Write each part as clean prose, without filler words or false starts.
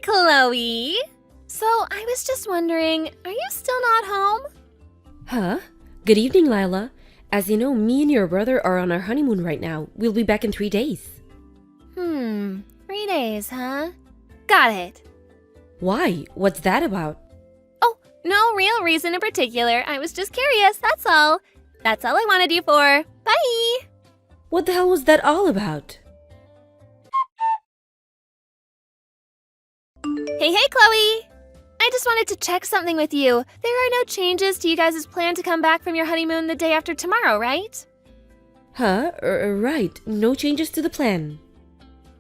Chloe! So, I was just wondering, are you still not home? Huh? Good evening, Lyla. As you know, me and your brother are on our honeymoon right now. We'll be back in 3 days. 3 days, huh? Got it. Why? What's that about? Oh, no real reason in particular. I was just curious, that's all. That's all I wanted you for. Bye! What the hell was that all about? Hey, Chloe! I just wanted to check something with you. There are no changes to you guys' plan to come back from your honeymoon the day after tomorrow, right? Huh? Right. No changes to the plan.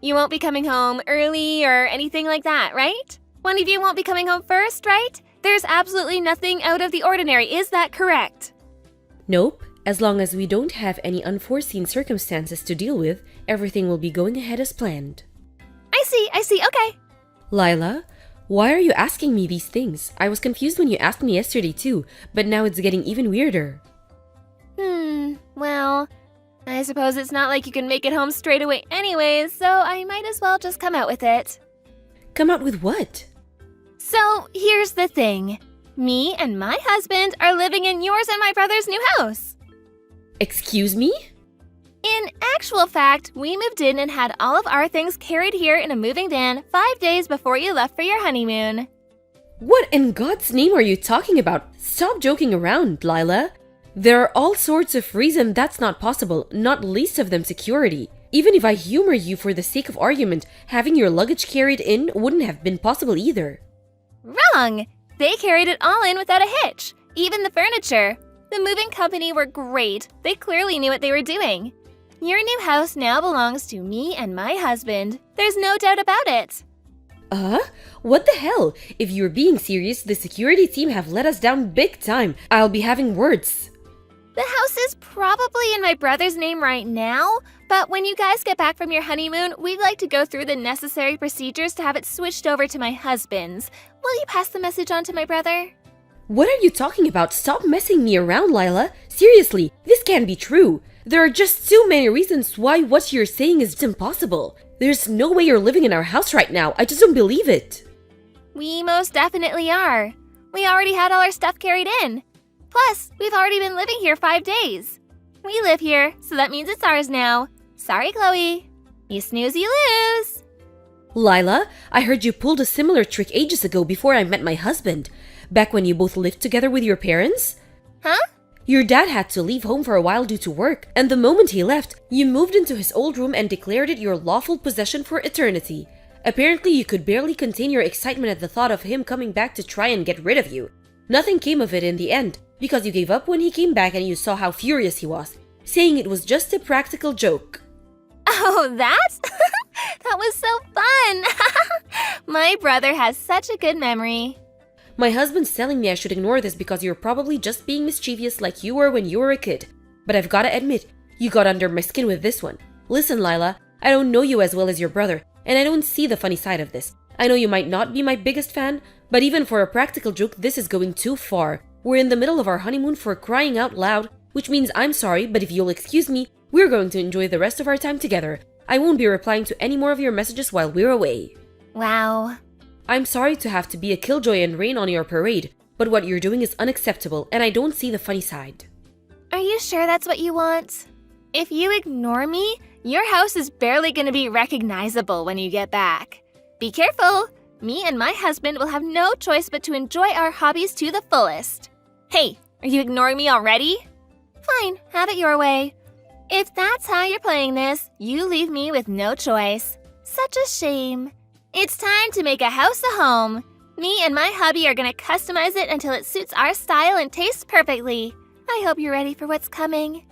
You won't be coming home early or anything like that, right? One of you won't be coming home first, right? There's absolutely nothing out of the ordinary, is that correct? Nope. As long as we don't have any unforeseen circumstances to deal with, everything will be going ahead as planned. I see, okay. Lyla, why are you asking me these things? I was confused when you asked me yesterday too, but now it's getting even weirder. Well, I suppose it's not like you can make it home straight away anyways, so I might as well just come out with it. Come out with what? So, here's the thing. Me and my husband are living in yours and my brother's new house. Excuse me? In actual fact, we moved in and had all of our things carried here in a moving van 5 days before you left for your honeymoon. What in God's name are you talking about? Stop joking around, Lyla. There are all sorts of reasons that's not possible, not least of them security. Even if I humor you for the sake of argument, having your luggage carried in wouldn't have been possible either. Wrong! They carried it all in without a hitch, even the furniture. The moving company were great. They clearly knew what they were doing. Your new house now belongs to me and my husband. There's no doubt about it. What the hell? If you're being serious, the security team have let us down big time. I'll be having words. The house is probably in my brother's name right now, but when you guys get back from your honeymoon, we'd like to go through the necessary procedures to have it switched over to my husband's. Will you pass the message on to my brother? What are you talking about? Stop messing me around, Lyla. Seriously, this can't be true. There are just too many reasons why what you're saying is impossible. There's no way you're living in our house right now. I just don't believe it. We most definitely are. We already had all our stuff carried in. Plus, we've already been living here 5 days. We live here, so that means it's ours now. Sorry, Chloe. You snooze, you lose. Lyla, I heard you pulled a similar trick ages ago before I met my husband. Back when you both lived together with your parents? Huh? Your dad had to leave home for a while due to work, and the moment he left, you moved into his old room and declared it your lawful possession for eternity. Apparently, you could barely contain your excitement at the thought of him coming back to try and get rid of you. Nothing came of it in the end, because you gave up when he came back and you saw how furious he was, saying it was just a practical joke. Oh, that? That was so fun! My brother has such a good memory. My husband's telling me I should ignore this because you're probably just being mischievous like you were when you were a kid. But I've gotta admit, you got under my skin with this one. Listen, Lyla, I don't know you as well as your brother, and I don't see the funny side of this. I know you might not be my biggest fan, but even for a practical joke, this is going too far. We're in the middle of our honeymoon for crying out loud, which means I'm sorry, but if you'll excuse me, we're going to enjoy the rest of our time together. I won't be replying to any more of your messages while we're away. Wow. I'm sorry to have to be a killjoy and rain on your parade, but what you're doing is unacceptable and I don't see the funny side. Are you sure that's what you want? If you ignore me, your house is barely going to be recognizable when you get back. Be careful! Me and my husband will have no choice but to enjoy our hobbies to the fullest. Hey, are you ignoring me already? Fine, have it your way. If that's how you're playing this, you leave me with no choice. Such a shame. It's time to make a house a home. Me and my hubby are gonna customize it until it suits our style and tastes perfectly. I hope you're ready for what's coming.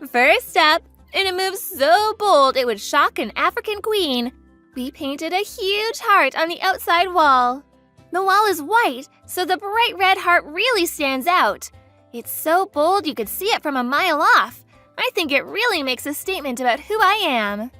First up, in a move so bold it would shock an African queen, we painted a huge heart on the outside wall. The wall is white, so the bright red heart really stands out. It's so bold you could see it from a mile off. I think it really makes a statement about who I am.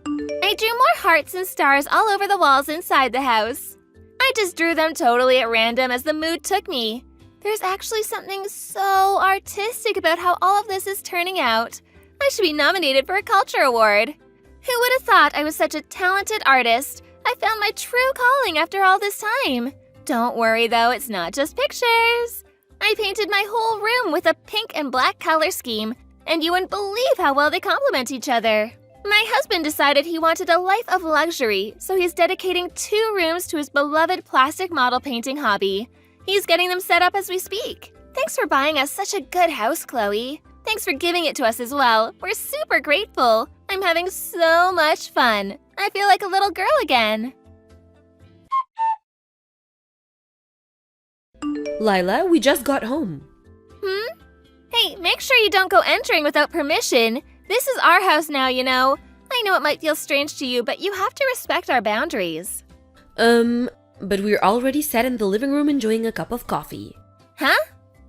I drew more hearts and stars all over the walls inside the house. I just drew them totally at random as the mood took me. There's actually something so artistic about how all of this is turning out. I should be nominated for a culture award. Who would have thought I was such a talented artist? I found my true calling after all this time. Don't worry though, it's not just pictures. I painted my whole room with a pink and black color scheme, and you wouldn't believe how well they complement each other. My husband decided he wanted a life of luxury, so he's dedicating 2 rooms to his beloved plastic model painting hobby. He's getting them set up as we speak. Thanks for buying us such a good house, Chloe. Thanks for giving it to us as well. We're super grateful. I'm having so much fun. I feel like a little girl again. Lyla, we just got home. Hey, make sure you don't go entering without permission. This is our house now, you know. I know it might feel strange to you, but you have to respect our boundaries. But we're already sat in the living room enjoying a cup of coffee. Huh?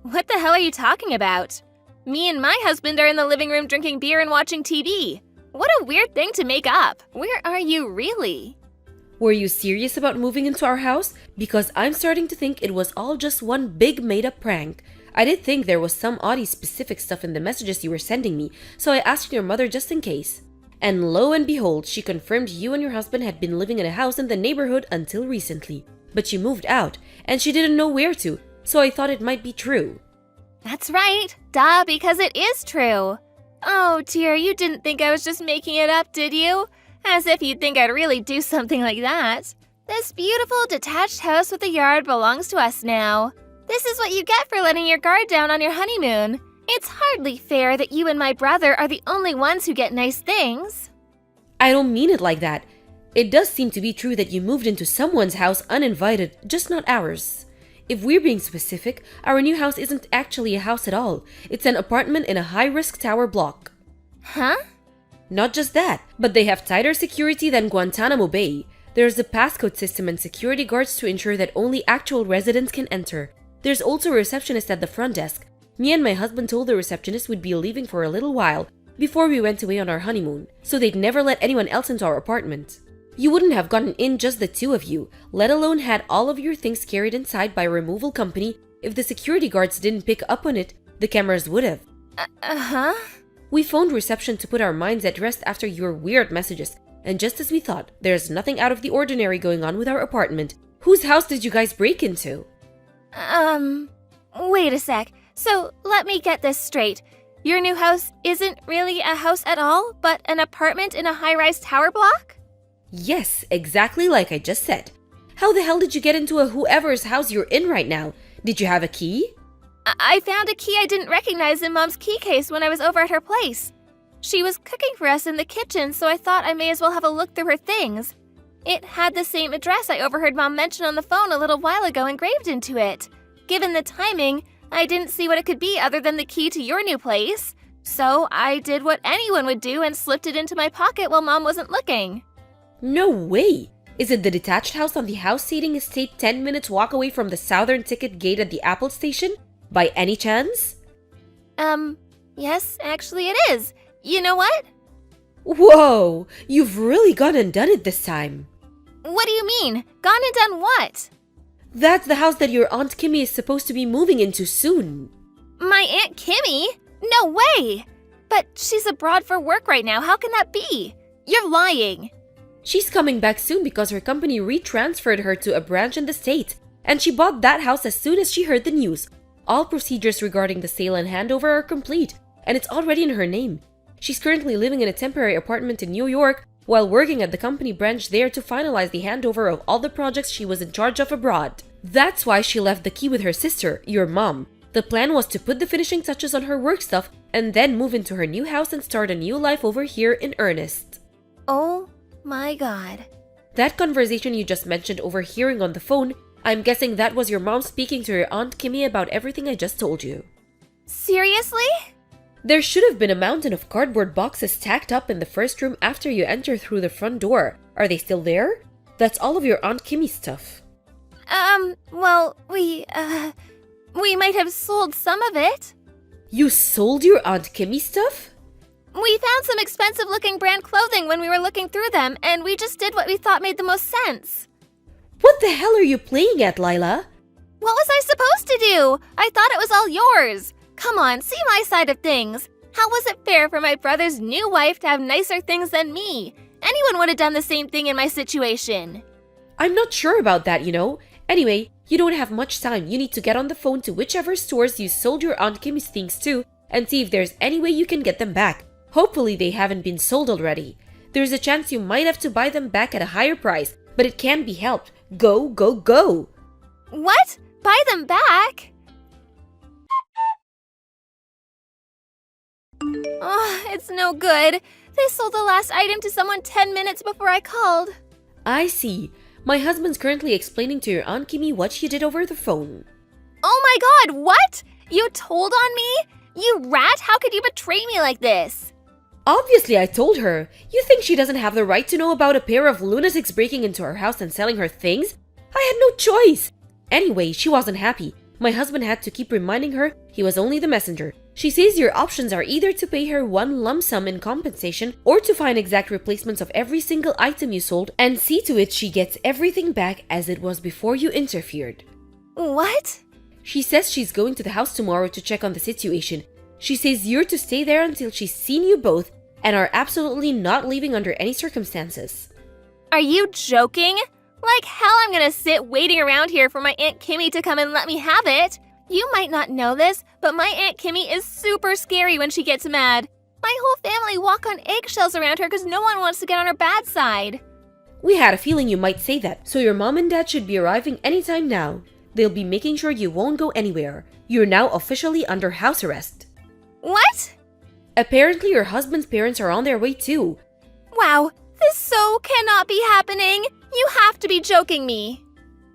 What the hell are you talking about? Me and my husband are in the living room drinking beer and watching TV. What a weird thing to make up. Where are you really? Were you serious about moving into our house? Because I'm starting to think it was all just one big made-up prank. I did think there was some oddie-specific stuff in the messages you were sending me, so I asked your mother just in case. And lo and behold, she confirmed you and your husband had been living in a house in the neighborhood until recently. But you moved out, and she didn't know where to, so I thought it might be true. That's right. Duh, because it is true. Oh dear, you didn't think I was just making it up, did you? As if you'd think I'd really do something like that. This beautiful detached house with a yard belongs to us now. This is what you get for letting your guard down on your honeymoon. It's hardly fair that you and my brother are the only ones who get nice things. I don't mean it like that. It does seem to be true that you moved into someone's house uninvited, just not ours. If we're being specific, our new house isn't actually a house at all. It's an apartment in a high-risk tower block. Huh? Not just that, but they have tighter security than Guantanamo Bay. There's a passcode system and security guards to ensure that only actual residents can enter. There's also a receptionist at the front desk. Me and my husband told the receptionist we'd be leaving for a little while before we went away on our honeymoon, so they'd never let anyone else into our apartment. You wouldn't have gotten in just the 2 of you, let alone had all of your things carried inside by a removal company. If the security guards didn't pick up on it, the cameras would have. Uh-huh? We phoned reception to put our minds at rest after your weird messages, and just as we thought, there's nothing out of the ordinary going on with our apartment. Whose house did you guys break into? Wait a sec. So, let me get this straight. Your new house isn't really a house at all, but an apartment in a high-rise tower block? Yes, exactly like I just said. How the hell did you get into whoever's house you're in right now? Did you have a key? I found a key I didn't recognize in Mom's key case when I was over at her place. She was cooking for us in the kitchen, so I thought I may as well have a look through her things. It had the same address I overheard Mom mention on the phone a little while ago engraved into it. Given the timing, I didn't see what it could be other than the key to your new place. So I did what anyone would do and slipped it into my pocket while Mom wasn't looking. No way! Is it the detached house on the house seating estate 10 minutes walk away from the southern ticket gate at the Apple station? By any chance? Yes, actually it is. You know what? Whoa! You've really gone and done it this time. What do you mean? Gone and done what? That's the house that your Aunt Kimmy is supposed to be moving into soon. My Aunt Kimmy? No way! But she's abroad for work right now. How can that be? You're lying. She's coming back soon because her company retransferred her to a branch in the States, and she bought that house as soon as she heard the news. All procedures regarding the sale and handover are complete, and it's already in her name. She's currently living in a temporary apartment in New York while working at the company branch there to finalize the handover of all the projects she was in charge of abroad. That's why she left the key with her sister, your mom. The plan was to put the finishing touches on her work stuff and then move into her new house and start a new life over here in earnest. Oh my god. That conversation you just mentioned overhearing on the phone, I'm guessing that was your mom speaking to your Aunt Kimmy about everything I just told you. Seriously? There should have been a mountain of cardboard boxes stacked up in the first room after you enter through the front door. Are they still there? That's all of your Aunt Kimmy's stuff. Well, we might have sold some of it. You sold your Aunt Kimmy stuff? We found some expensive-looking brand clothing when we were looking through them, and we just did what we thought made the most sense. What the hell are you playing at, Lyla? What was I supposed to do? I thought it was all yours. Come on, see my side of things. How was it fair for my brother's new wife to have nicer things than me? Anyone would have done the same thing in my situation. I'm not sure about that, you know. Anyway, you don't have much time. You need to get on the phone to whichever stores you sold your Aunt Kimmy's things to and see if there's any way you can get them back. Hopefully they haven't been sold already. There's a chance you might have to buy them back at a higher price, but it can be helped. Go, go, go! What? Buy them back? It's no good. They sold the last item to someone 10 minutes before I called. I see. My husband's currently explaining to your Aunt Kimmy what she did over the phone. Oh my god, what? You told on me? You rat, how could you betray me like this? Obviously, I told her. You think she doesn't have the right to know about a pair of lunatics breaking into her house and selling her things? I had no choice. Anyway, she wasn't happy. My husband had to keep reminding her he was only the messenger. She says your options are either to pay her one lump sum in compensation or to find exact replacements of every single item you sold and see to it she gets everything back as it was before you interfered. What? She says she's going to the house tomorrow to check on the situation. She says you're to stay there until she's seen you both and are absolutely not leaving under any circumstances. Are you joking? Like hell I'm gonna sit waiting around here for my Aunt Kimmy to come and let me have it. You might not know this, but my Aunt Kimmy is super scary when she gets mad. My whole family walk on eggshells around her because no one wants to get on her bad side. We had a feeling you might say that, so your mom and dad should be arriving anytime now. They'll be making sure you won't go anywhere. You're now officially under house arrest. What? Apparently your husband's parents are on their way too. Wow, this so cannot be happening. You have to be joking me.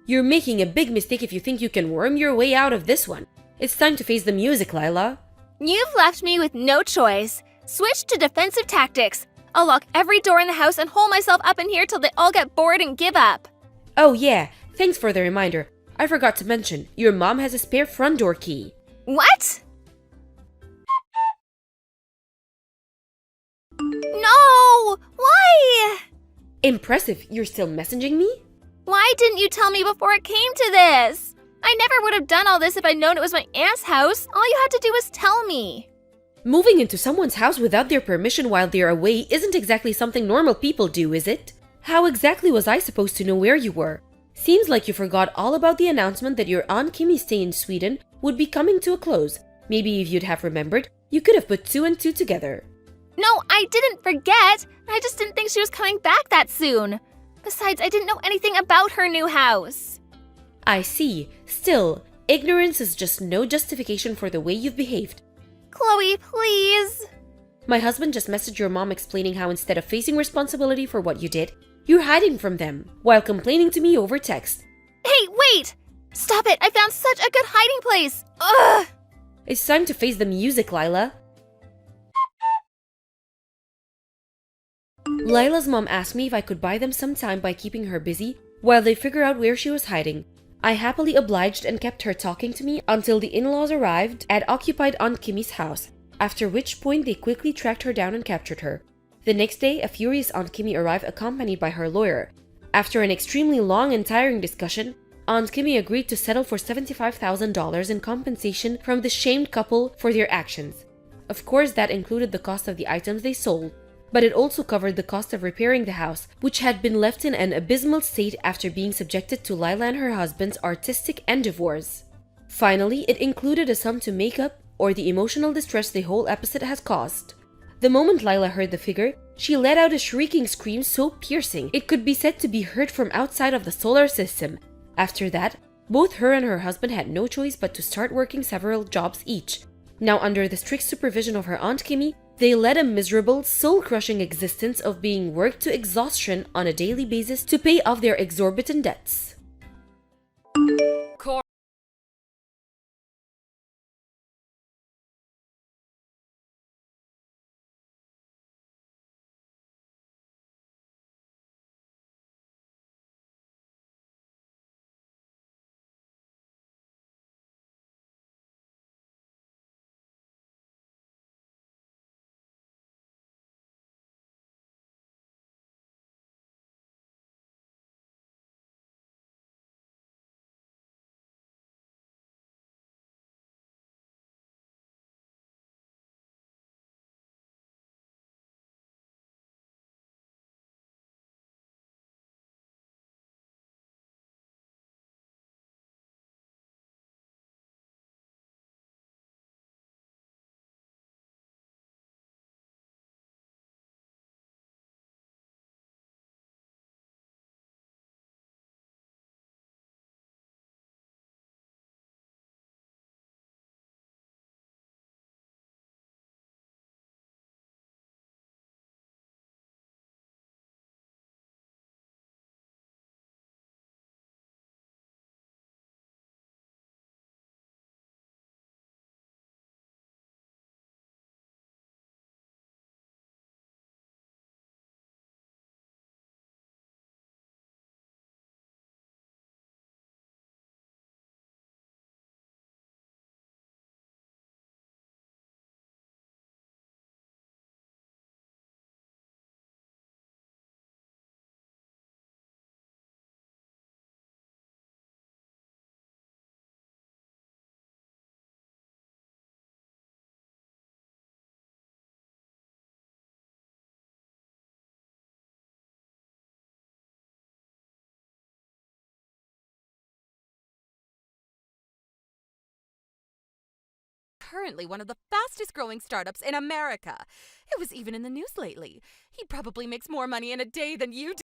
You're making a big mistake if you think you can worm your way out of this one. It's time to face the music, Lyla. You've left me with no choice. Switch to defensive tactics. I'll lock every door in the house and hole myself up in here till they all get bored and give up. Oh yeah, thanks for the reminder. I forgot to mention, your mom has a spare front door key. What? No! Why? Impressive, you're still messaging me? Why didn't you tell me before it came to this? I never would have done all this if I'd known it was my aunt's house. All you had to do was tell me. Moving into someone's house without their permission while they're away isn't exactly something normal people do, is it? How exactly was I supposed to know where you were? Seems like you forgot all about the announcement that your Aunt Kimmy's stay in Sweden would be coming to a close. Maybe if you'd have remembered, you could have put two and two together. No, I didn't forget. I just didn't think she was coming back that soon. Besides, I didn't know anything about her new house. I see. Still, ignorance is just no justification for the way you've behaved. Chloe, please. My husband just messaged your mom explaining how instead of facing responsibility for what you did, you're hiding from them while complaining to me over text. Hey, wait! Stop it! I found such a good hiding place! Ugh! It's time to face the music, Lyla. Lyla's mom asked me if I could buy them some time by keeping her busy while they figure out where she was hiding. I happily obliged and kept her talking to me until the in-laws arrived at occupied Aunt Kimmy's house, after which point they quickly tracked her down and captured her. The next day, a furious Aunt Kimmy arrived accompanied by her lawyer. After an extremely long and tiring discussion, Aunt Kimmy agreed to settle for $75,000 in compensation from the shamed couple for their actions. Of course, that included the cost of the items they sold, but it also covered the cost of repairing the house, which had been left in an abysmal state after being subjected to Lyla and her husband's artistic endeavors. Finally, it included a sum to make up or the emotional distress the whole episode has caused. The moment Lyla heard the figure, she let out a shrieking scream so piercing it could be said to be heard from outside of the solar system. After that, both her and her husband had no choice but to start working several jobs each. Now, under the strict supervision of her Aunt Kimmy, they led a miserable, soul-crushing existence of being worked to exhaustion on a daily basis to pay off their exorbitant debts. currently one of the fastest growing startups in America. It was even in the news lately. He probably makes more money in a day than you do.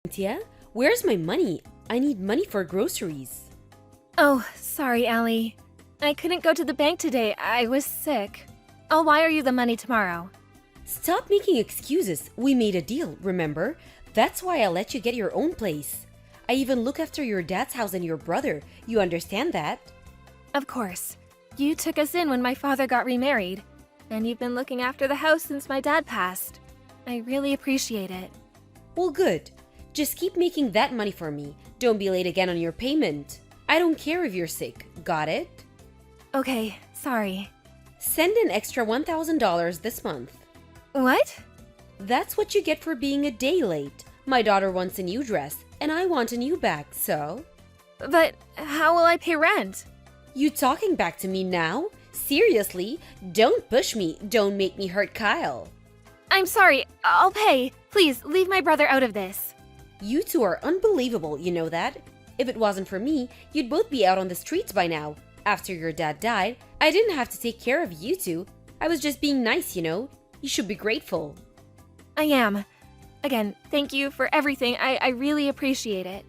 Cynthia, where's my money? I need money for groceries. Oh, sorry, Allie. I couldn't go to the bank today. I was sick. I'll wire you the money tomorrow. Stop making excuses. We made a deal, remember? That's why I let you get your own place. I even look after your dad's house and your brother. You understand that? Of course. You took us in when my father got remarried, and you've been looking after the house since my dad passed. I really appreciate it. Well, good. Just keep making that money for me. Don't be late again on your payment. I don't care if you're sick. Got it? Okay, sorry. Send an extra $1,000 this month. What? That's what you get for being a day late. My daughter wants a new dress, and I want a new bag, so… But how will I pay rent? You talking back to me now? Seriously? Don't push me. Don't make me hurt Kyle. I'm sorry. I'll pay. Please, leave my brother out of this. You two are unbelievable, you know that? If it wasn't for me, you'd both be out on the streets by now. After your dad died, I didn't have to take care of you two. I was just being nice, you know? You should be grateful. I am. Again, thank you for everything. I really appreciate it.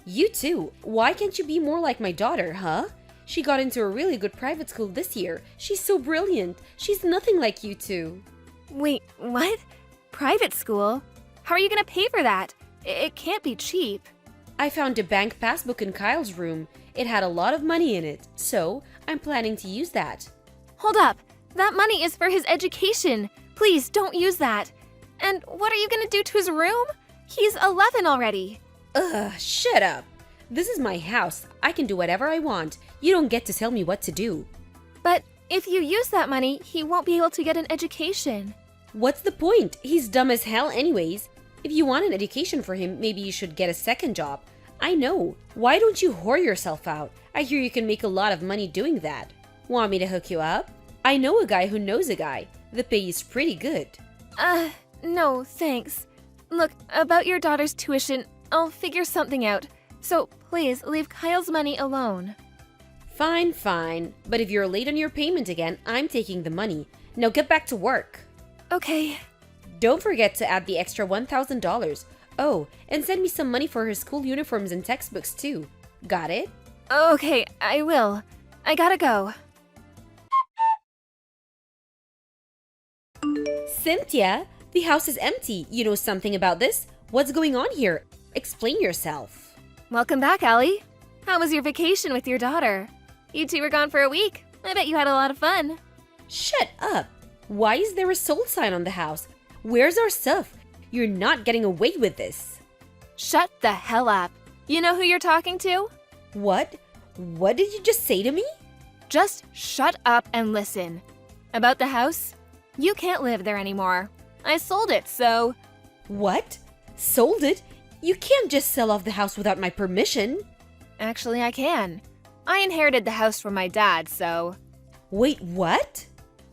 You too. Why can't you be more like my daughter, huh? She got into a really good private school this year. She's so brilliant. She's nothing like you two. Wait, what? Private school? How are you gonna pay for that? It can't be cheap. I found a bank passbook in Kyle's room. It had a lot of money in it, so I'm planning to use that. Hold up. That money is for his education. Please don't use that. And what are you gonna do to his room? He's 11 already. Ugh, shut up. This is my house. I can do whatever I want. You don't get to tell me what to do. But if you use that money, he won't be able to get an education. What's the point? He's dumb as hell anyways. If you want an education for him, maybe you should get a second job. I know. Why don't you whore yourself out? I hear you can make a lot of money doing that. Want me to hook you up? I know a guy who knows a guy. The pay is pretty good. No, thanks. Look, about your daughter's tuition, I'll figure something out. So please leave Kyle's money alone. Fine, fine. But if you're late on your payment again, I'm taking the money. Now get back to work. Okay. Don't forget to add the extra $1,000. Oh, and send me some money for her school uniforms and textbooks too. Got it? Okay, I will. I gotta go. Cynthia, the house is empty. You know something about this? What's going on here? Explain yourself. Welcome back, Allie. How was your vacation with your daughter? You two were gone for a week. I bet you had a lot of fun. Shut up. Why is there a sold sign on the house? Where's our stuff? You're not getting away with this. Shut the hell up. You know who you're talking to? What? What did you just say to me? Just shut up and listen. About the house? You can't live there anymore. I sold it, so… What? Sold it? You can't just sell off the house without my permission. Actually, I can. I inherited the house from my dad, so… Wait, what?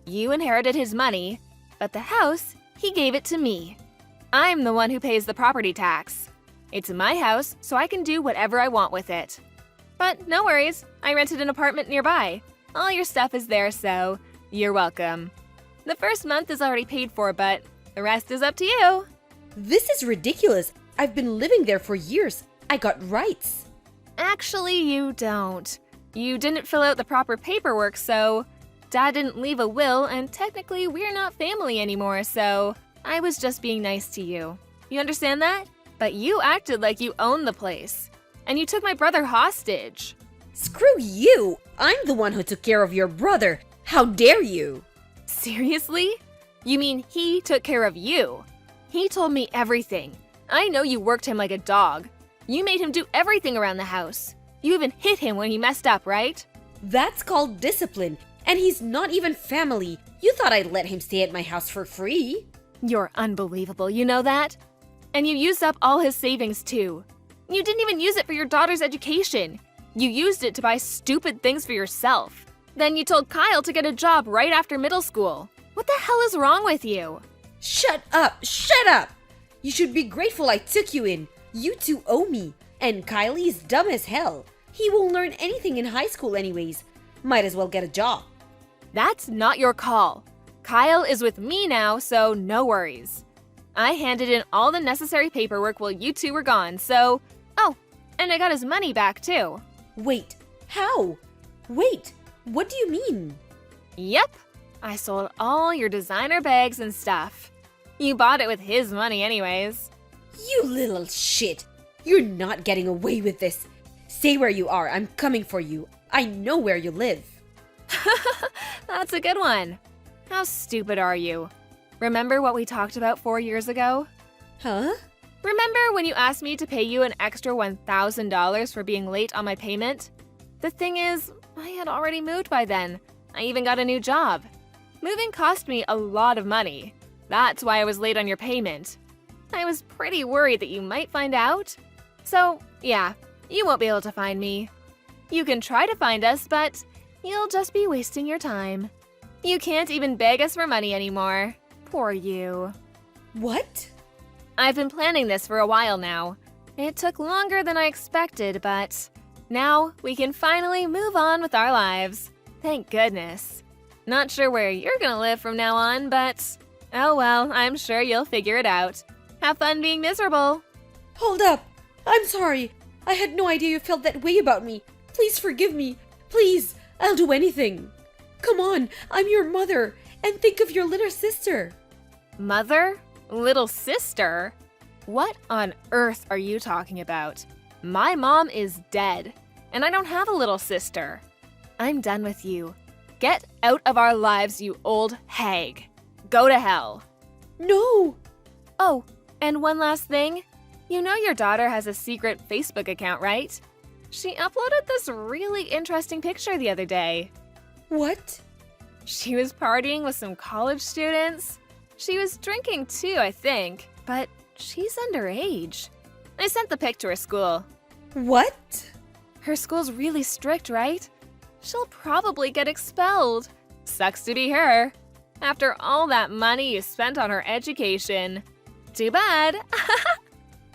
You inherited his money, but the house, he gave it to me. I'm the one who pays the property tax. It's my house, so I can do whatever I want with it. But no worries, I rented an apartment nearby. All your stuff is there, so you're welcome. The first month is already paid for, but the rest is up to you. This is ridiculous. I've been living there for years. I got rights. Actually, you don't. You didn't fill out the proper paperwork, so… Dad didn't leave a will, and technically we're not family anymore, so… I was just being nice to you. You understand that? But you acted like you owned the place. And you took my brother hostage. Screw you! I'm the one who took care of your brother. How dare you? Seriously? You mean he took care of you? He told me everything. I know you worked him like a dog. You made him do everything around the house. You even hit him when he messed up, right? That's called discipline. And he's not even family. You thought I'd let him stay at my house for free. You're unbelievable, you know that? And you used up all his savings too. You didn't even use it for your daughter's education. You used it to buy stupid things for yourself. Then you told Kyle to get a job right after middle school. What the hell is wrong with you? Shut up! Shut up! You should be grateful I took you in. You two owe me. And Kylie's dumb as hell. He won't learn anything in high school anyways. Might as well get a job. That's not your call. Kyle is with me now, so no worries. I handed in all the necessary paperwork while you two were gone, so… Oh, and I got his money back too. Wait, how? Wait, what do you mean? Yep, I sold all your designer bags and stuff. You bought it with his money anyways. You little shit! You're not getting away with this. Stay where you are, I'm coming for you. I know where you live. That's a good one. How stupid are you? Remember what we talked about 4 years ago? Huh? Remember when you asked me to pay you an extra $1,000 for being late on my payment? The thing is, I had already moved by then. I even got a new job. Moving cost me a lot of money. That's why I was late on your payment. I was pretty worried that you might find out. So, yeah, you won't be able to find me. You can try to find us, but you'll just be wasting your time. You can't even beg us for money anymore. Poor you. What? I've been planning this for a while now. It took longer than I expected, but now we can finally move on with our lives. Thank goodness. Not sure where you're gonna live from now on, but oh well, I'm sure you'll figure it out. Have fun being miserable. Hold up! I'm sorry. I had no idea you felt that way about me. Please forgive me. Please, I'll do anything. Come on, I'm your mother, and think of your little sister. Mother? Little sister? What on earth are you talking about? My mom is dead, and I don't have a little sister. I'm done with you. Get out of our lives, you old hag. Go to hell. No! Oh, and one last thing. You know your daughter has a secret Facebook account, right? She uploaded this really interesting picture the other day. What? She was partying with some college students. She was drinking too, I think, but she's underage. I sent the pic to her school. What? Her school's really strict, right? She'll probably get expelled. Sucks to be her. After all that money you spent on her education. Too bad.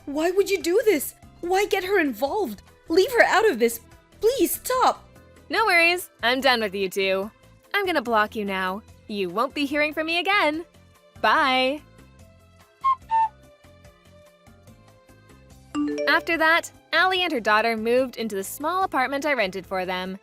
Why would you do this? Why get her involved? Leave her out of this. Please stop. No worries. I'm done with you two. I'm gonna block you now. You won't be hearing from me again. Bye. After that, Allie and her daughter moved into the small apartment I rented for them.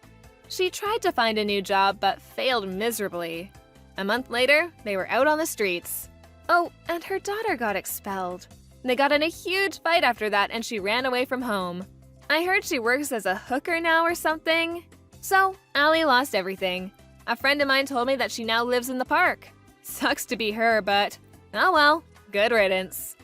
She tried to find a new job but failed miserably. A month later, they were out on the streets. Oh, and her daughter got expelled. They got in a huge fight after that and she ran away from home. I heard she works as a hooker now or something. So, Allie lost everything. A friend of mine told me that she now lives in the park. Sucks to be her, but oh well, good riddance.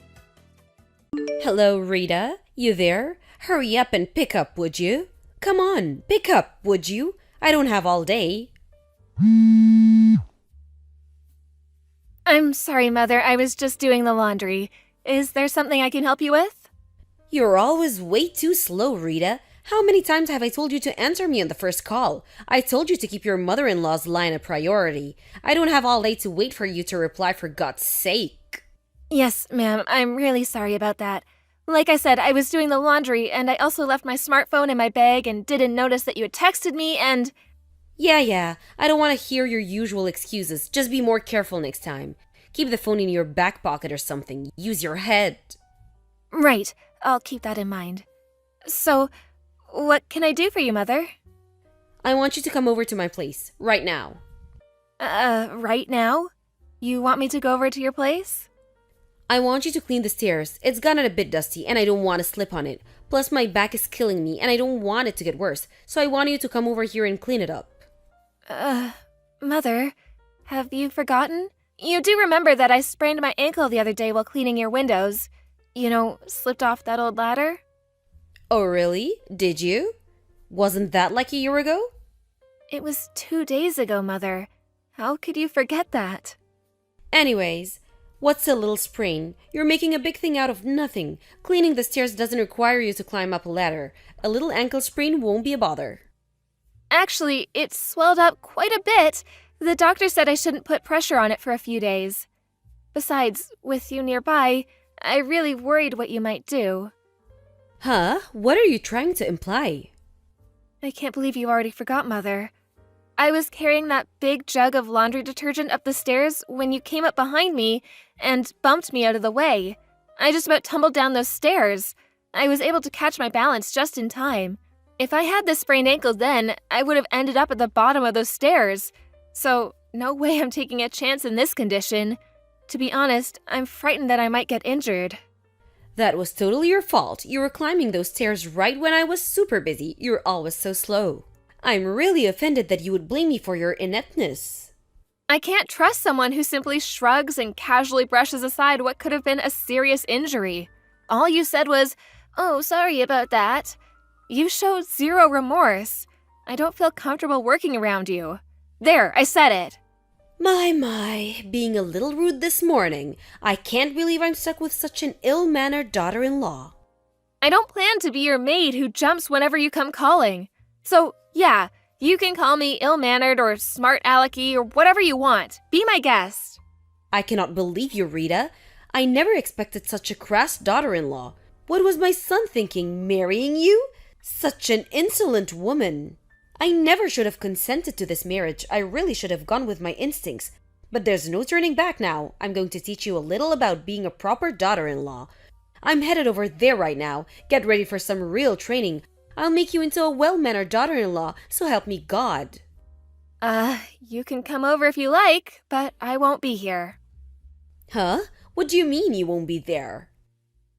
Hello, Rita. You there? Hurry up and pick up, would you? Come on, pick up, would you? I don't have all day. I'm sorry, Mother. I was just doing the laundry. Is there something I can help you with? You're always way too slow, Rita. How many times have I told you to answer me on the first call? I told you to keep your mother-in-law's line a priority. I don't have all day to wait for you to reply, for God's sake. Yes, ma'am. I'm really sorry about that. Like I said, I was doing the laundry, and I also left my smartphone in my bag and didn't notice that you had texted me, and… Yeah. I don't want to hear your usual excuses. Just be more careful next time. Keep the phone in your back pocket or something. Use your head. Right. I'll keep that in mind. So, what can I do for you, Mother? I want you to come over to my place, right now. Right now? You want me to go over to your place? I want you to clean the stairs. It's gotten a bit dusty and I don't want to slip on it. Plus my back is killing me and I don't want it to get worse. So I want you to come over here and clean it up. Mother, have you forgotten? You do remember that I sprained my ankle the other day while cleaning your windows. You know, slipped off that old ladder? Oh, really? Did you? Wasn't that like a year ago? It was 2 days ago, Mother. How could you forget that? Anyways, what's a little sprain? You're making a big thing out of nothing. Cleaning the stairs doesn't require you to climb up a ladder. A little ankle sprain won't be a bother. Actually, it swelled up quite a bit. The doctor said I shouldn't put pressure on it for a few days. Besides, with you nearby, I really worried what you might do. Huh? What are you trying to imply? I can't believe you already forgot, Mother. I was carrying that big jug of laundry detergent up the stairs when you came up behind me and bumped me out of the way. I just about tumbled down those stairs. I was able to catch my balance just in time. If I had the sprained ankle then, I would have ended up at the bottom of those stairs. So, no way I'm taking a chance in this condition. To be honest, I'm frightened that I might get injured. That was totally your fault. You were climbing those stairs right when I was super busy. You're always so slow. I'm really offended that you would blame me for your ineptness. I can't trust someone who simply shrugs and casually brushes aside what could have been a serious injury. All you said was, "Oh, sorry about that." You showed zero remorse. I don't feel comfortable working around you. There, I said it. My, being a little rude this morning. I can't believe I'm stuck with such an ill-mannered daughter-in-law. I don't plan to be your maid who jumps whenever you come calling. So, yeah, you can call me ill-mannered or smart alecky or whatever you want. Be my guest. I cannot believe you, Rita. I never expected such a crass daughter-in-law. What was my son thinking, marrying you? Such an insolent woman. I never should have consented to this marriage. I really should have gone with my instincts. But there's no turning back now. I'm going to teach you a little about being a proper daughter-in-law. I'm headed over there right now. Get ready for some real training. I'll make you into a well-mannered daughter-in-law, so help me God. You can come over if you like, but I won't be here. Huh? What do you mean you won't be there?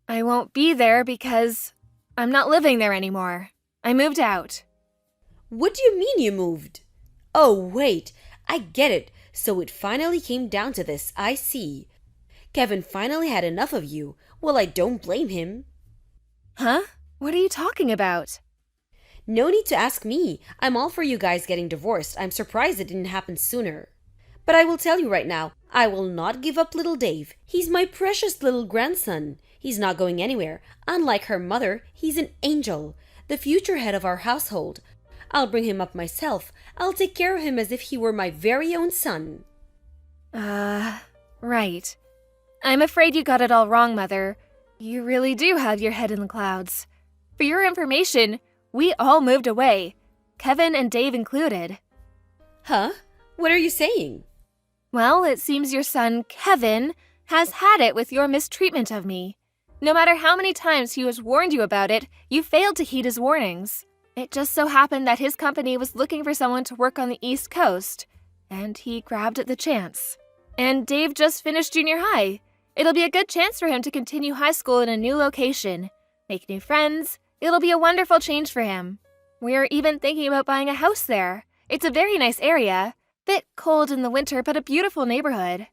I won't be there because I'm not living there anymore. I moved out. What do you mean you moved? Oh, wait. I get it. So it finally came down to this. I see. Kevin finally had enough of you. Well, I don't blame him. Huh? What are you talking about? No need to ask me. I'm all for you guys getting divorced. I'm surprised it didn't happen sooner. But I will tell you right now, I will not give up little Dave. He's my precious little grandson. He's not going anywhere. Unlike her mother, he's an angel, the future head of our household. I'll bring him up myself. I'll take care of him as if he were my very own son. Right. I'm afraid you got it all wrong, Mother. You really do have your head in the clouds. For your information, we all moved away, Kevin and Dave included. Huh? What are you saying? Well, it seems your son, Kevin, has had it with your mistreatment of me. No matter how many times he has warned you about it, you failed to heed his warnings. It just so happened that his company was looking for someone to work on the East Coast, and he grabbed at the chance. And Dave just finished junior high. It'll be a good chance for him to continue high school in a new location, make new friends. It'll be a wonderful change for him. We're even thinking about buying a house there. It's a very nice area. Bit cold in the winter, but a beautiful neighborhood.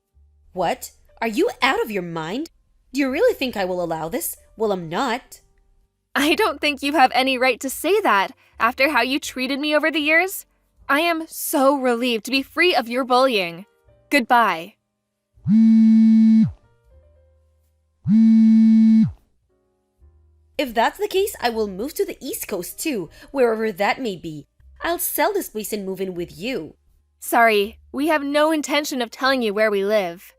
What? Are you out of your mind? Do you really think I will allow this? Well, I'm not. I don't think you have any right to say that after how you treated me over the years. I am so relieved to be free of your bullying. Goodbye. If that's the case, I will move to the East Coast too, wherever that may be. I'll sell this place and move in with you. Sorry, we have no intention of telling you where we live.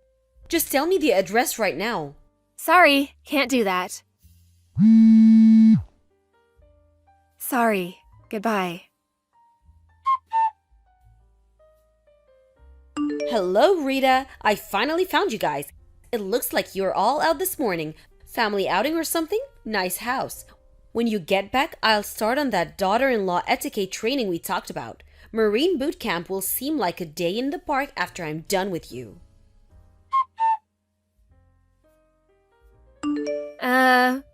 Just tell me the address right now. Sorry, can't do that. Sorry, goodbye. Hello, Rita. I finally found you guys. It looks like you're all out this morning. Family outing or something? Nice house. When you get back, I'll start on that daughter-in-law etiquette training we talked about. Marine boot camp will seem like a day in the park after I'm done with you.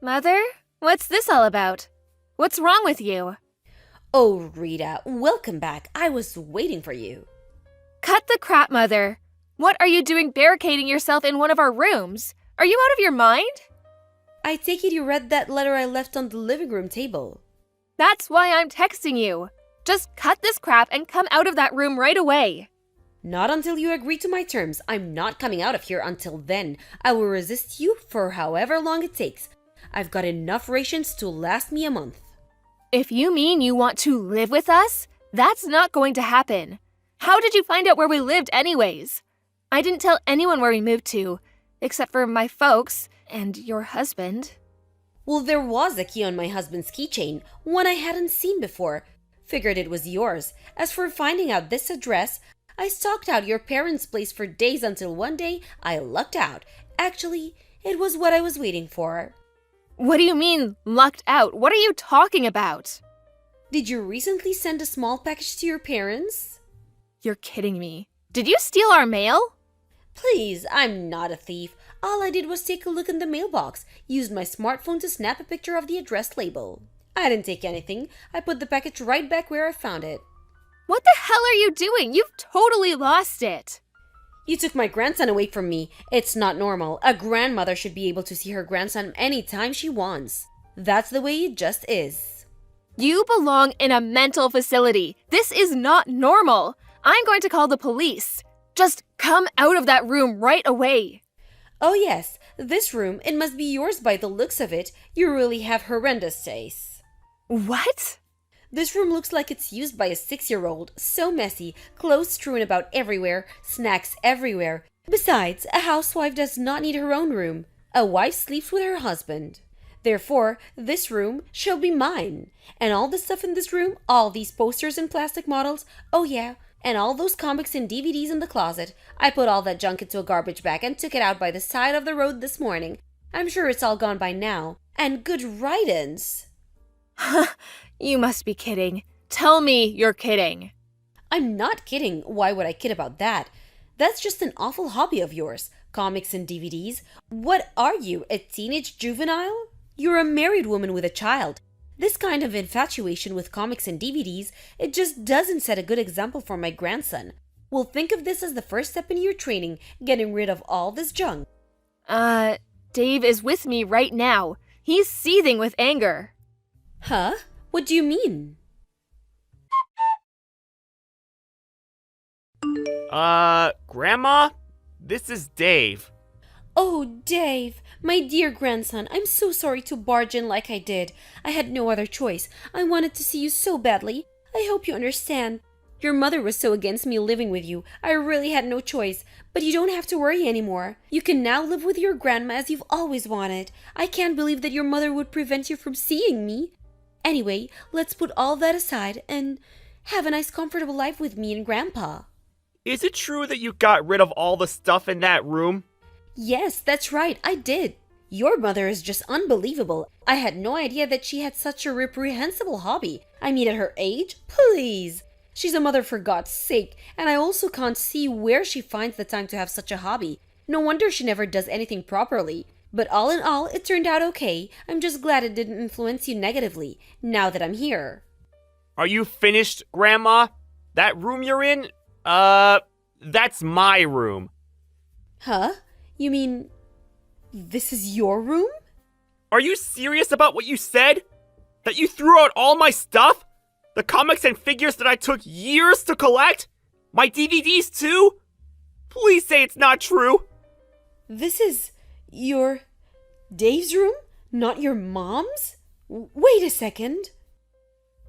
Mother? What's this all about? What's wrong with you? Oh, Rita, welcome back. I was waiting for you. Cut the crap, Mother. What are you doing barricading yourself in one of our rooms? Are you out of your mind? I take it you read that letter I left on the living room table. That's why I'm texting you. Just cut this crap and come out of that room right away. Not until you agree to my terms. I'm not coming out of here until then. I will resist you for however long it takes. I've got enough rations to last me a month. If you mean you want to live with us, that's not going to happen. How did you find out where we lived anyways? I didn't tell anyone where we moved to, except for my folks and your husband. Well, there was a key on my husband's keychain, one I hadn't seen before. Figured it was yours. As for finding out this address, I stalked out your parents' place for days until one day I lucked out. Actually, it was what I was waiting for. What do you mean, lucked out? What are you talking about? Did you recently send a small package to your parents? You're kidding me. Did you steal our mail? Please, I'm not a thief. All I did was take a look in the mailbox, used my smartphone to snap a picture of the address label. I didn't take anything. I put the package right back where I found it. What the hell are you doing? You've totally lost it. You took my grandson away from me. It's not normal. A grandmother should be able to see her grandson anytime she wants. That's the way it just is. You belong in a mental facility. This is not normal. I'm going to call the police. Just come out of that room right away. Oh yes, this room, it must be yours by the looks of it. You really have horrendous taste. What? This room looks like it's used by a 6-year-old. So messy, clothes strewn about everywhere, snacks everywhere. Besides, a housewife does not need her own room. A wife sleeps with her husband. Therefore, this room shall be mine. And all the stuff in this room, all these posters and plastic models, oh yeah, and all those comics and DVDs in the closet. I put all that junk into a garbage bag and took it out by the side of the road this morning. I'm sure it's all gone by now. And good riddance. You must be kidding. Tell me you're kidding. I'm not kidding. Why would I kid about that? That's just an awful hobby of yours. Comics and DVDs. What are you, a teenage juvenile? You're a married woman with a child. This kind of infatuation with comics and DVDs, it just doesn't set a good example for my grandson. Well, think of this as the first step in your training, getting rid of all this junk. Dave is with me right now. He's seething with anger. Huh? What do you mean? Grandma? This is Dave. Oh, Dave, my dear grandson, I'm so sorry to barge in like I did. I had no other choice. I wanted to see you so badly. I hope you understand. Your mother was so against me living with you. I really had no choice. But you don't have to worry anymore. You can now live with your grandma as you've always wanted. I can't believe that your mother would prevent you from seeing me. Anyway, let's put all that aside and have a nice comfortable life with me and Grandpa. Is it true that you got rid of all the stuff in that room? Yes, that's right, I did. Your mother is just unbelievable. I had no idea that she had such a reprehensible hobby. I mean, at her age? Please! She's a mother for God's sake, and I also can't see where she finds the time to have such a hobby. No wonder she never does anything properly. But all in all, it turned out okay. I'm just glad it didn't influence you negatively, now that I'm here. Are you finished, Grandma? That room you're in? That's my room. Huh? You mean, this is your room? Are you serious about what you said? That you threw out all my stuff? The comics and figures that I took years to collect? My DVDs too? Please say it's not true. This is your Dave's room? Not your mom's? Wait a second.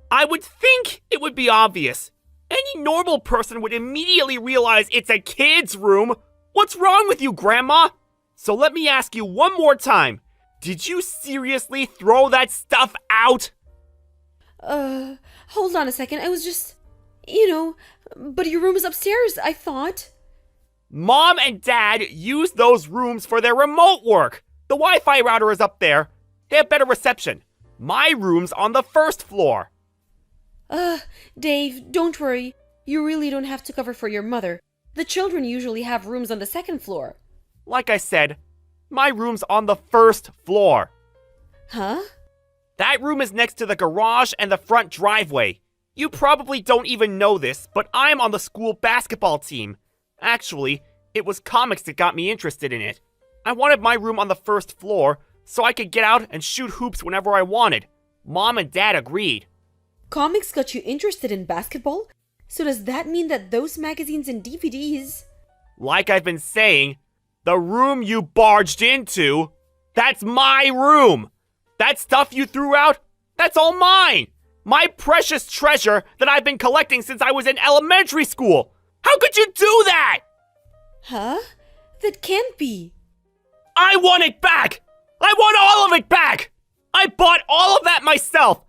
I would think it would be obvious. Any normal person would immediately realize it's a kid's room. What's wrong with you, Grandma? So let me ask you one more time. Did you seriously throw that stuff out? Hold on a second. I was just, but your room is upstairs, I thought. Mom and Dad use those rooms for their remote work. The Wi-Fi router is up there. They have better reception. My room's on the first floor. Dave, don't worry. You really don't have to cover for your mother. The children usually have rooms on the second floor. Like I said, my room's on the first floor. Huh? That room is next to the garage and the front driveway. You probably don't even know this, but I'm on the school basketball team. Actually, it was comics that got me interested in it. I wanted my room on the first floor so I could get out and shoot hoops whenever I wanted. Mom and Dad agreed. Comics got you interested in basketball? So does that mean that those magazines and DVDs... Like I've been saying, the room you barged into, that's my room. That stuff you threw out, that's all mine. My precious treasure that I've been collecting since I was in elementary school. How could you do that? Huh? That can't be. I want it back. I want all of it back. I bought all of that myself.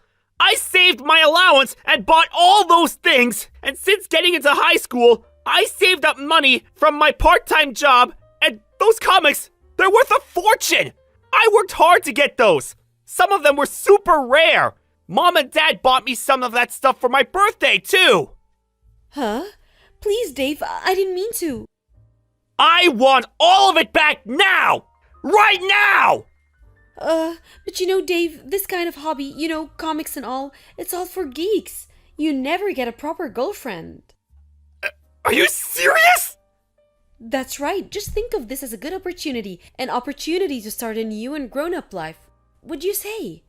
I saved my allowance and bought all those things, and since getting into high school, I saved up money from my part-time job, and those comics, they're worth a fortune! I worked hard to get those. Some of them were super rare. Mom and Dad bought me some of that stuff for my birthday, too. Huh? Please, Dave, I didn't mean to. I want all of it back now! Right now! But you know, Dave, this kind of hobby, you know, comics and all, it's all for geeks. You never get a proper girlfriend. Are you serious? That's right. Just think of this as a good opportunity. An opportunity to start a new and grown-up life. Would you say?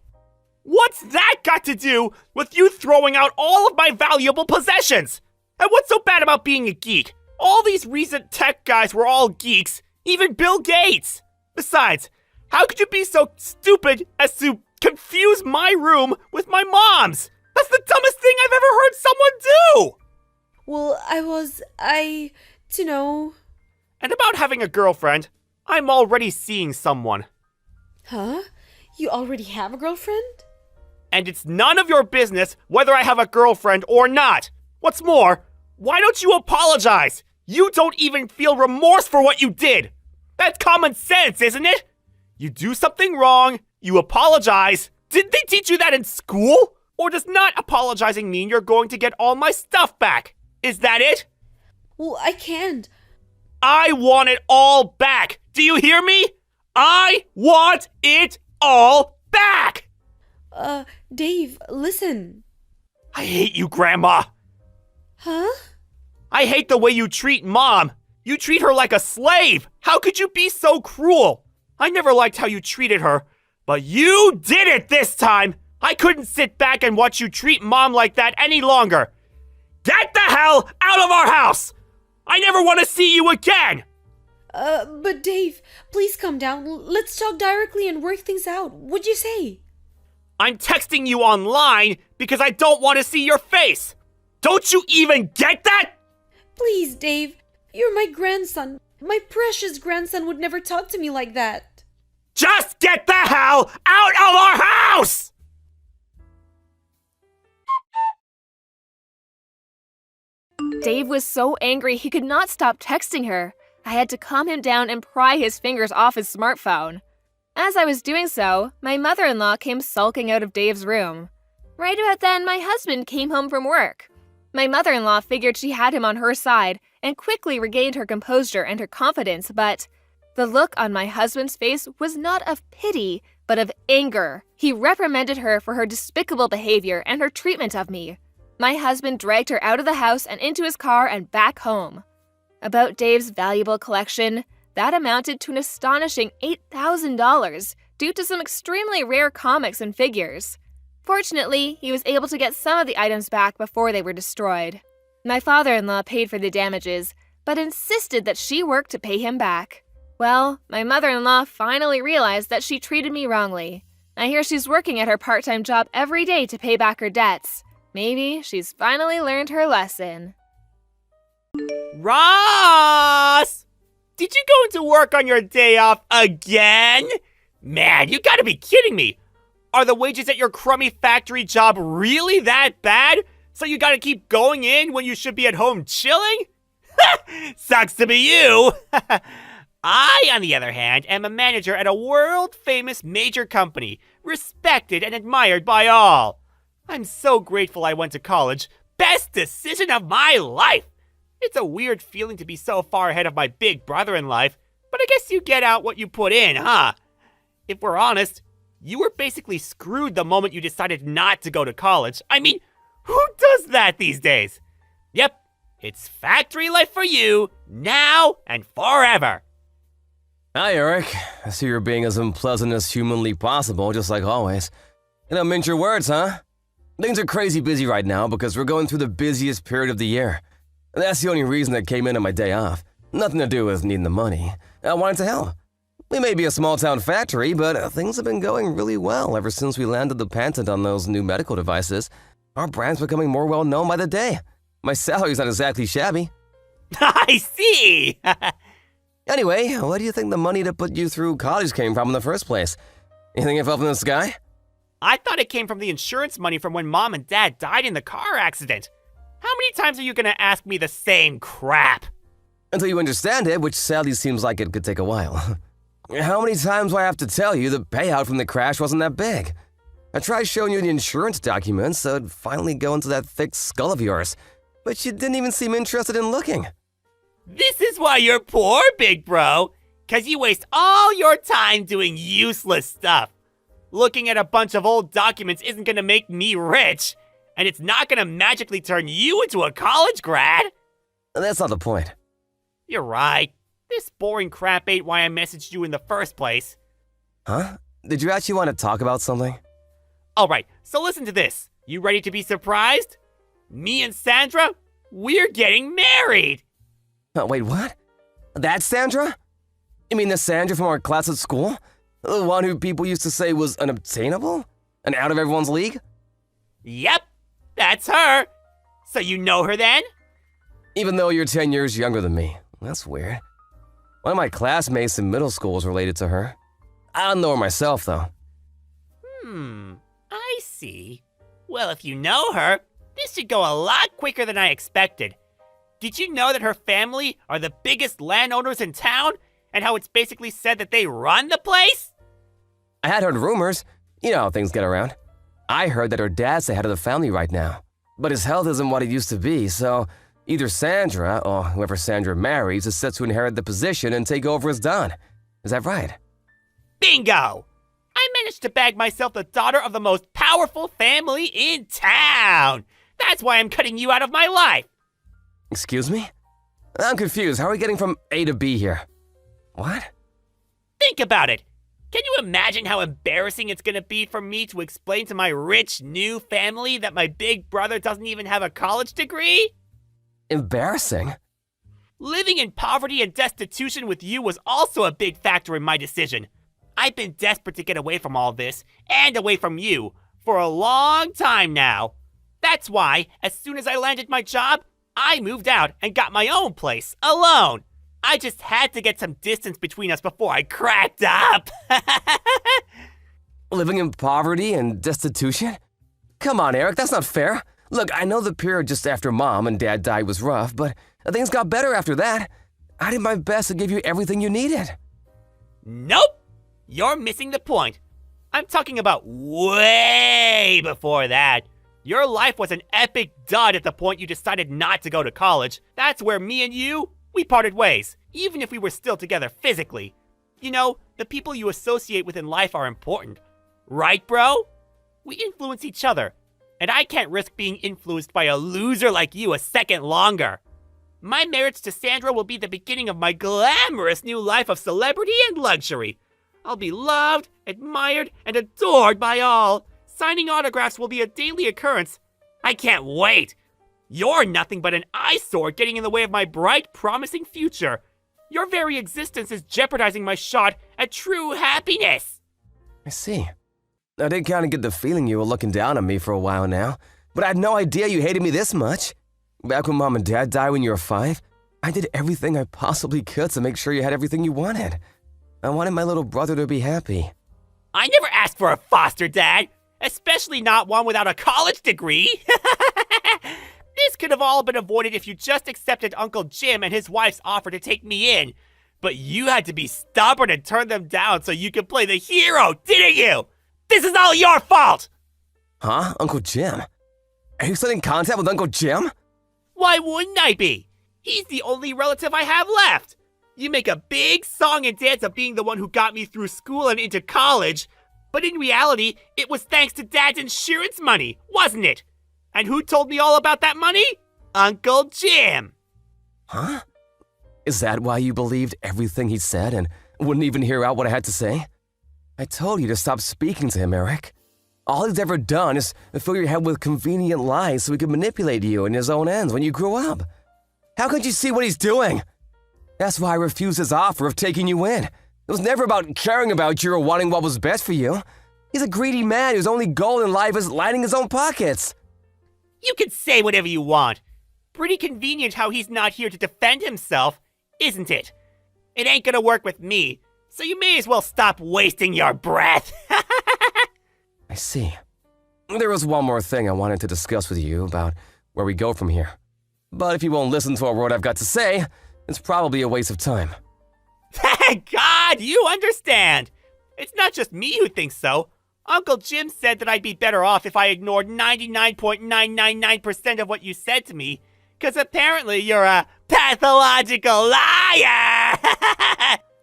What's that got to do with you throwing out all of my valuable possessions? And what's so bad about being a geek? All these recent tech guys were all geeks, even Bill Gates. Besides, how could you be so stupid as to confuse my room with my mom's? That's the dumbest thing I've ever heard someone do! Well, to know. And about having a girlfriend, I'm already seeing someone. Huh? You already have a girlfriend? And it's none of your business whether I have a girlfriend or not. What's more, why don't you apologize? You don't even feel remorse for what you did. That's common sense, isn't it? You do something wrong, you apologize. Didn't they teach you that in school? Or does not apologizing mean you're going to get all my stuff back? Is that it? Well, I can't. I want it all back. Do you hear me? I want it all back. Dave, listen. I hate you, Grandma. Huh? I hate the way you treat Mom. You treat her like a slave. How could you be so cruel? I never liked how you treated her, but you did it this time. I couldn't sit back and watch you treat Mom like that any longer. Get the hell out of our house! I never want to see you again! But Dave, please calm down. Let's talk directly and work things out. What'd you say? I'm texting you online because I don't want to see your face. Don't you even get that? Please, Dave. You're my grandson. My precious grandson would never talk to me like that. Just get the hell out of our house! Dave was so angry he could not stop texting her. I had to calm him down and pry his fingers off his smartphone. As I was doing so, my mother-in-law came sulking out of Dave's room. Right about then, my husband came home from work. My mother-in-law figured she had him on her side and quickly regained her composure and her confidence, but the look on my husband's face was not of pity, but of anger. He reprimanded her for her despicable behavior and her treatment of me. My husband dragged her out of the house and into his car and back home. About Dave's valuable collection, that amounted to an astonishing $8,000 due to some extremely rare comics and figures. Fortunately, he was able to get some of the items back before they were destroyed. My father-in-law paid for the damages, but insisted that she work to pay him back. Well, my mother-in-law finally realized that she treated me wrongly. I hear she's working at her part-time job every day to pay back her debts. Maybe she's finally learned her lesson. Ross! Did you go into work on your day off again? Man, you gotta be kidding me! Are the wages at your crummy factory job really that bad? So you gotta keep going in when you should be at home chilling? Sucks to be you! I, on the other hand, am a manager at a world-famous major company, respected and admired by all. I'm so grateful I went to college. Best decision of my life! It's a weird feeling to be so far ahead of my big brother in life, but I guess you get out what you put in, huh? If we're honest, you were basically screwed the moment you decided not to go to college. I mean, who does that these days? Yep, it's factory life for you, now and forever. Hi, Eric. I see you're being as unpleasant as humanly possible, just like always. You don't mince your words, huh? Things are crazy busy right now because we're going through the busiest period of the year. That's the only reason I came in on my day off. Nothing to do with needing the money. I wanted to help. We may be a small-town factory, but things have been going really well ever since we landed the patent on those new medical devices. Our brand's becoming more well-known by the day. My salary's not exactly shabby. I see! Anyway, where do you think the money to put you through college came from in the first place? You think it fell from the sky? I thought it came from the insurance money from when Mom and Dad died in the car accident. How many times are you gonna ask me the same crap? Until you understand it, which sadly seems like it could take a while. How many times do I have to tell you the payout from the crash wasn't that big? I tried showing you the insurance documents so it'd finally go into that thick skull of yours, but you didn't even seem interested in looking. This is why you're poor, big bro. 'Cause you waste all your time doing useless stuff. Looking at a bunch of old documents isn't gonna make me rich, and it's not gonna magically turn you into a college grad. That's not the point. You're right. This boring crap ain't why I messaged you in the first place. Huh? Did you actually want to talk about something? Alright, so listen to this. You ready to be surprised? Me and Sandra, we're getting married! Oh, wait, what? That's Sandra? You mean the Sandra from our class at school? The one who people used to say was unobtainable? And out of everyone's league? Yep, that's her. So you know her then? Even though you're 10 years younger than me. That's weird. One of my classmates in middle school is related to her. I don't know her myself, though. I see. Well, if you know her, this should go a lot quicker than I expected. Did you know that her family are the biggest landowners in town, and how it's basically said that they run the place? I had heard rumors. You know how things get around. I heard that her dad's the head of the family right now. But his health isn't what it used to be, so either Sandra, or whoever Sandra marries, is set to inherit the position and take over as Don. Is that right? Bingo! I managed to bag myself the daughter of the most powerful family in town. That's why I'm cutting you out of my life. Excuse me? I'm confused. How are we getting from A to B here? What? Think about it. Can you imagine how embarrassing it's gonna be for me to explain to my rich new family that my big brother doesn't even have a college degree? Embarrassing? Living in poverty and destitution with you was also a big factor in my decision. I've been desperate to get away from all this, and away from you, for a long time now. That's why, as soon as I landed my job, I moved out and got my own place, alone. I just had to get some distance between us before I cracked up. Living in poverty and destitution? Come on, Eric, that's not fair. Look, I know the period just after Mom and Dad died was rough, but things got better after that. I did my best to give you everything you needed. Nope! You're missing the point. I'm talking about way before that. Your life was an epic dud at the point you decided not to go to college. That's where me and you, we parted ways, even if we were still together physically. You know, the people you associate with in life are important. Right, bro? We influence each other, and I can't risk being influenced by a loser like you a second longer. My marriage to Sandra will be the beginning of my glamorous new life of celebrity and luxury. I'll be loved, admired, and adored by all. Signing autographs will be a daily occurrence. I can't wait. You're nothing but an eyesore getting in the way of my bright, promising future. Your very existence is jeopardizing my shot at true happiness. I see. I did kind of get the feeling you were looking down on me for a while now, but I had no idea you hated me this much. Back when Mom and Dad died when you were 5, I did everything I possibly could to make sure you had everything you wanted. I wanted my little brother to be happy. I never asked for a foster dad, especially not one without a college degree. This could have all been avoided if you just accepted Uncle Jim and his wife's offer to take me in. But you had to be stubborn and turn them down so you could play the hero, didn't you? This is all your fault! Huh? Uncle Jim? Are you still in contact with Uncle Jim? Why wouldn't I be? He's the only relative I have left. You make a big song and dance of being the one who got me through school and into college, but in reality, it was thanks to Dad's insurance money, wasn't it? And who told me all about that money? Uncle Jim. Huh? Is that why you believed everything he said and wouldn't even hear out what I had to say? I told you to stop speaking to him, Eric. All he's ever done is fill your head with convenient lies so he could manipulate you in his own ends when you grew up. How could you see what he's doing? That's why I refused his offer of taking you in. It was never about caring about you or wanting what was best for you. He's a greedy man whose only goal in life is lining his own pockets. You can say whatever you want. Pretty convenient how he's not here to defend himself, isn't it? It ain't gonna work with me, so you may as well stop wasting your breath. I see. There was one more thing I wanted to discuss with you about where we go from here. But if you won't listen to a word I've got to say, it's probably a waste of time. Thank God you understand. It's not just me who thinks so. Uncle Jim said that I'd be better off if I ignored 99.999% of what you said to me, because apparently you're a pathological liar!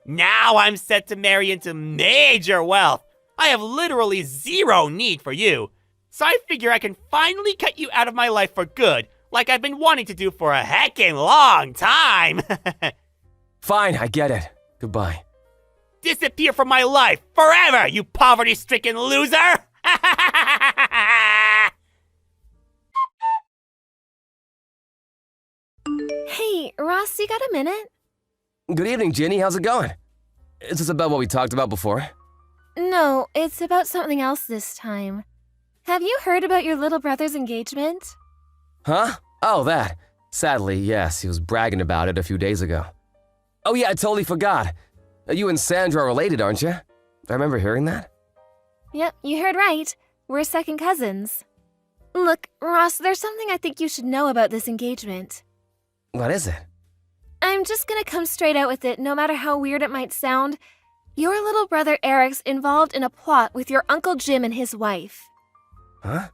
Now I'm set to marry into major wealth. I have literally zero need for you. So I figure I can finally cut you out of my life for good, like I've been wanting to do for a heckin' long time. Fine, I get it. Goodbye. Disappear from my life forever, you poverty-stricken loser! Hey, Ross, you got a minute? Good evening, Ginny. How's it going? Is this about what we talked about before? No, it's about something else this time. Have you heard about your little brother's engagement? Huh? Oh, that. Sadly, yes, he was bragging about it a few days ago. Oh yeah, I totally forgot. You and Sandra are related, aren't you? I remember hearing that. Yep, you heard right. We're second cousins. Look, Ross, there's something I think you should know about this engagement. What is it? I'm just gonna come straight out with it, no matter how weird it might sound. Your little brother Eric's involved in a plot with your Uncle Jim and his wife. Huh?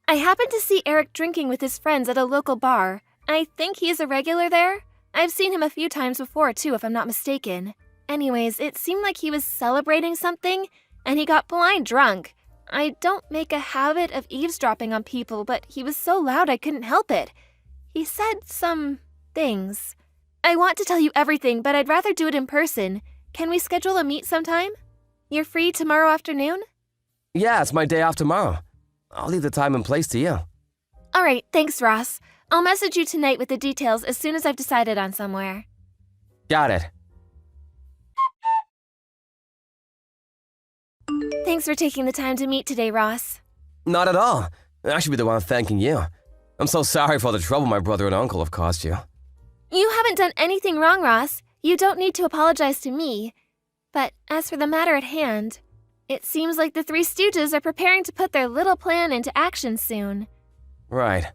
I happened to see Eric drinking with his friends at a local bar. I think he's a regular there. I've seen him a few times before, too, if I'm not mistaken. Anyways, it seemed like he was celebrating something, and he got blind drunk. I don't make a habit of eavesdropping on people, but he was so loud I couldn't help it. He said some things. I want to tell you everything, but I'd rather do it in person. Can we schedule a meet sometime? You're free tomorrow afternoon? Yeah, it's my day off tomorrow. I'll leave the time and place to you. All right, thanks, Ross. I'll message you tonight with the details as soon as I've decided on somewhere. Got it. Thanks for taking the time to meet today, Ross. Not at all. I should be the one thanking you. I'm so sorry for all the trouble my brother and uncle have caused you. You haven't done anything wrong, Ross. You don't need to apologize to me. But as for the matter at hand, it seems like the Three Stooges are preparing to put their little plan into action soon. Right.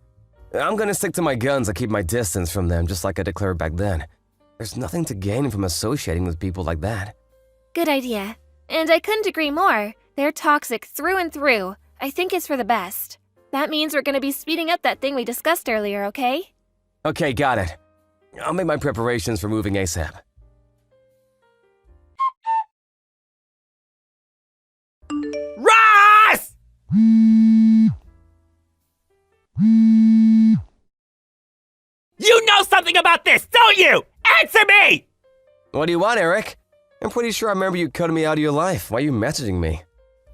I'm gonna stick to my guns and keep my distance from them just like I declared back then. There's nothing to gain from associating with people like that. Good idea. And I couldn't agree more. They're toxic through and through. I think it's for the best. That means we're gonna be speeding up that thing we discussed earlier, okay? Okay, got it. I'll make my preparations for moving ASAP. Ross! You know something about this, don't you? Answer me! What do you want, Eric? I'm pretty sure I remember you cutting me out of your life. Why are you messaging me?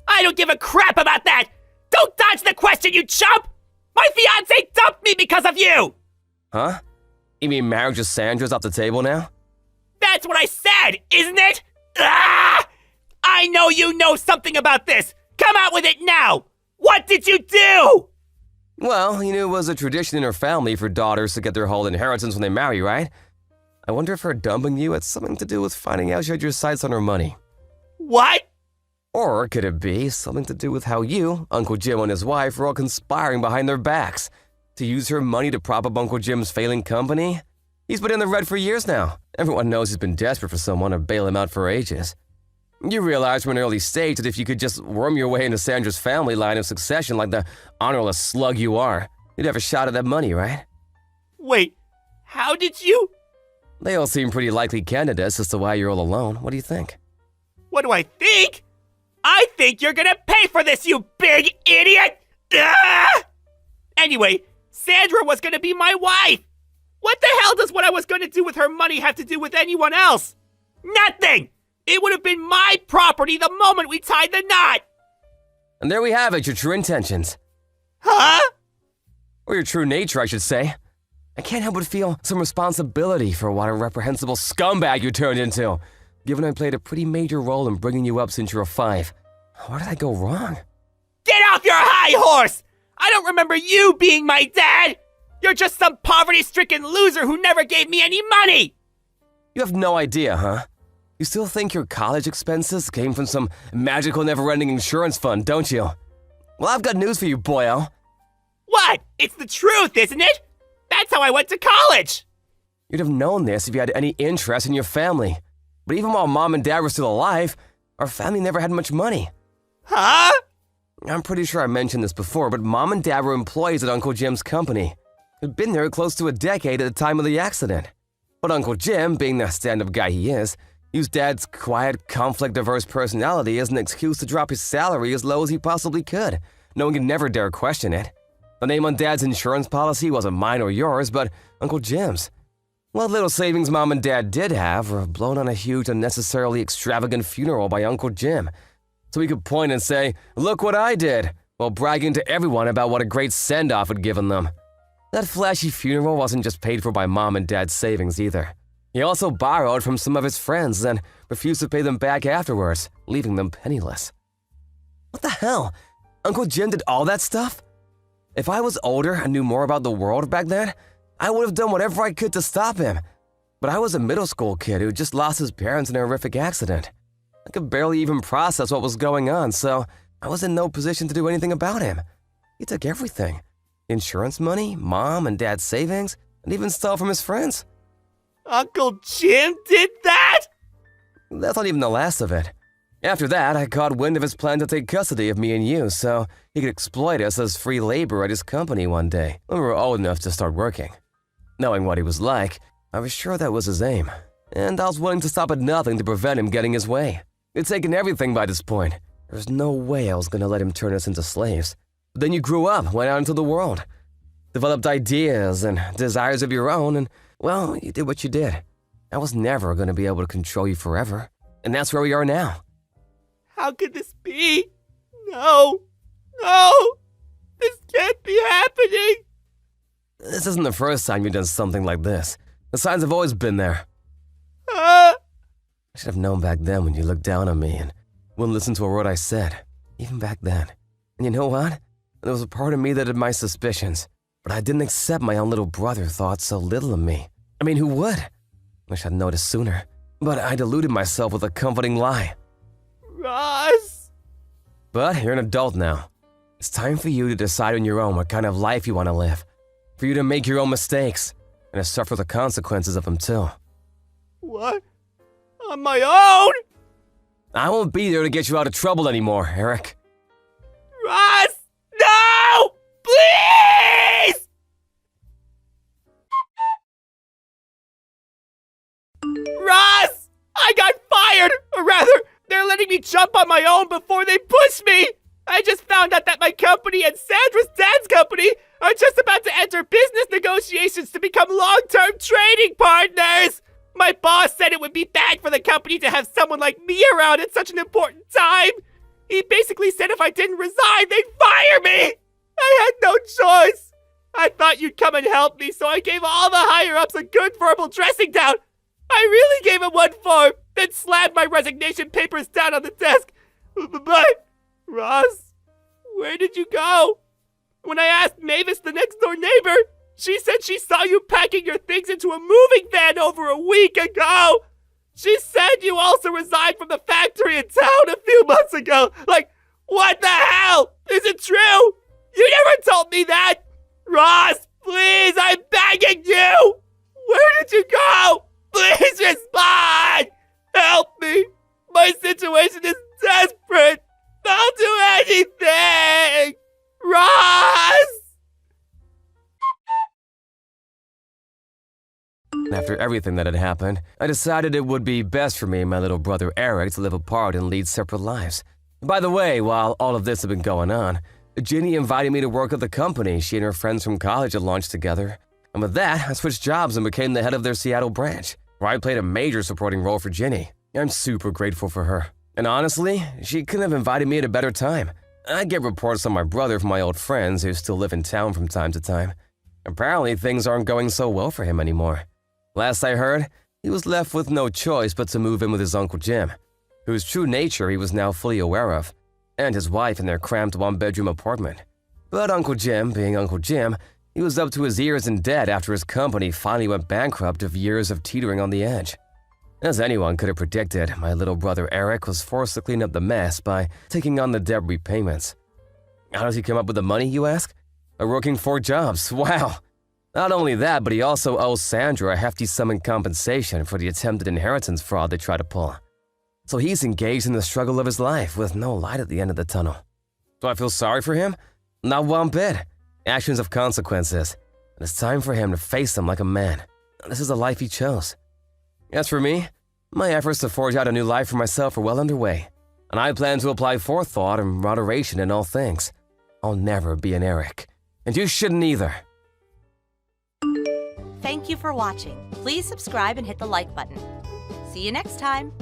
I don't give a crap about that! Don't dodge the question, you chump! My fiancé dumped me because of you! Huh? You mean marriage with Sandra's off the table now? That's what I said, isn't it? Ah! I know you know something about this! Come out with it now! What did you do? Well, you knew it was a tradition in her family for daughters to get their whole inheritance when they marry, right? I wonder if her dumping you had something to do with finding out she had your sights on her money. What? Or could it be something to do with how you, Uncle Jim and his wife were all conspiring behind their backs to use her money to prop up Uncle Jim's failing company? He's been in the red for years now. Everyone knows he's been desperate for someone to bail him out for ages. You realize from an early stage that if you could just worm your way into Sandra's family line of succession like the honorless slug you are, you'd have a shot at that money, right? Wait, how did you? They all seem pretty likely candidates as to why you're all alone. What do you think? What do I think? I think you're gonna pay for this, you big idiot! Ah! Anyway, Sandra was gonna be my wife! What the hell does what I was gonna do with her money have to do with anyone else? Nothing! It would have been my property the moment we tied the knot! And there we have it, your true intentions. Huh? Or your true nature, I should say. I can't help but feel some responsibility for what a reprehensible scumbag you turned into, given I played a pretty major role in bringing you up since you were 5. Where did I go wrong? Get off your high horse! I don't remember you being my dad! You're just some poverty-stricken loser who never gave me any money! You have no idea, huh? You still think your college expenses came from some magical never-ending insurance fund, don't you? Well, I've got news for you, boyo. What? It's the truth, isn't it? That's how I went to college! You'd have known this if you had any interest in your family. But even while Mom and Dad were still alive, our family never had much money. Huh? I'm pretty sure I mentioned this before, but Mom and Dad were employees at Uncle Jim's company. They'd been there close to a decade at the time of the accident. But Uncle Jim, being the stand-up guy he is, used Dad's quiet, conflict-averse personality as an excuse to drop his salary as low as he possibly could. No one could never dare question it. The name on Dad's insurance policy wasn't mine or yours, but Uncle Jim's. What little savings Mom and Dad did have were blown on a huge, unnecessarily extravagant funeral by Uncle Jim. So he could point and say, "Look what I did," while bragging to everyone about what a great send-off had given them. That flashy funeral wasn't just paid for by Mom and Dad's savings either. He also borrowed from some of his friends and refused to pay them back afterwards, leaving them penniless. What the hell? Uncle Jim did all that stuff? If I was older and knew more about the world back then, I would have done whatever I could to stop him. But I was a middle school kid who just lost his parents in a horrific accident. I could barely even process what was going on, so I was in no position to do anything about him. He took everything. Insurance money, Mom and Dad's savings, and even stole from his friends. Uncle Jim did that? That's not even the last of it. After that, I caught wind of his plan to take custody of me and you so he could exploit us as free labor at his company one day when we were old enough to start working. Knowing what he was like, I was sure that was his aim, and I was willing to stop at nothing to prevent him getting his way. He'd taken everything by this point. There was no way I was going to let him turn us into slaves. But then you grew up, went out into the world, developed ideas and desires of your own, and, well, you did what you did. I was never going to be able to control you forever, and that's where we are now. How could this be? No! This can't be happening! This isn't the first time you've done something like this. The signs have always been there. Uh, I should have known back then when you looked down on me and wouldn't listen to a word I said, even back then. And you know what? There was a part of me that had my suspicions, but I didn't accept my own little brother thought so little of me. I mean, who would? Wish I'd noticed sooner, but I deluded myself with a comforting lie. Ross! But you're an adult now. It's time for you to decide on your own what kind of life you want to live, for you to make your own mistakes, and to suffer the consequences of them too. What? On my own? I won't be there to get you out of trouble anymore, Eric. Ross! No! Please! Ross! I got fired! Or rather, they're letting me jump on my own before they push me! I just found out that my company and Sandra's dad's company are just about to enter business negotiations to become long-term trading partners! My boss said it would be bad for the company to have someone like me around at such an important time! He basically said if I didn't resign, they'd fire me! I had no choice! I thought you'd come and help me, so I gave all the higher-ups a good verbal dressing down! I really gave him one form, then slammed my resignation papers down on the desk. But, Ross, where did you go? When I asked Mavis, the next-door neighbor, she said she saw you packing your things into a moving van over a week ago. She said you also resigned from the factory in town a few months ago. Like, what the hell? Is it true? You never told me that. Ross, please, I'm begging you. Where did you go? Please respond! Help me! My situation is desperate! I'll do anything! Ross! After everything that had happened, I decided it would be best for me and my little brother Eric to live apart and lead separate lives. By the way, while all of this had been going on, Ginny invited me to work at the company she and her friends from college had launched together. And with that, I switched jobs and became the head of their Seattle branch, where I played a major supporting role for Ginny. I'm super grateful for her. And honestly, she couldn't have invited me at a better time. I get reports on my brother from my old friends who still live in town from time to time. Apparently, things aren't going so well for him anymore. Last I heard, he was left with no choice but to move in with his Uncle Jim, whose true nature he was now fully aware of, and his wife in their cramped one-bedroom apartment. But Uncle Jim, being Uncle Jim, he was up to his ears in debt after his company finally went bankrupt of years of teetering on the edge. As anyone could have predicted, my little brother Eric was forced to clean up the mess by taking on the debt repayments. How does he come up with the money, you ask? By working 4 jobs. Wow! Not only that, but he also owes Sandra a hefty sum in compensation for the attempted inheritance fraud they tried to pull. So he's engaged in the struggle of his life with no light at the end of the tunnel. Do I feel sorry for him? Not one bit. Actions have consequences, and it's time for him to face them like a man. This is the life he chose. As for me, my efforts to forge out a new life for myself are well underway, and I plan to apply forethought and moderation in all things. I'll never be an Eric, and you shouldn't either. Thank you for watching. Please subscribe and hit the like button. See you next time.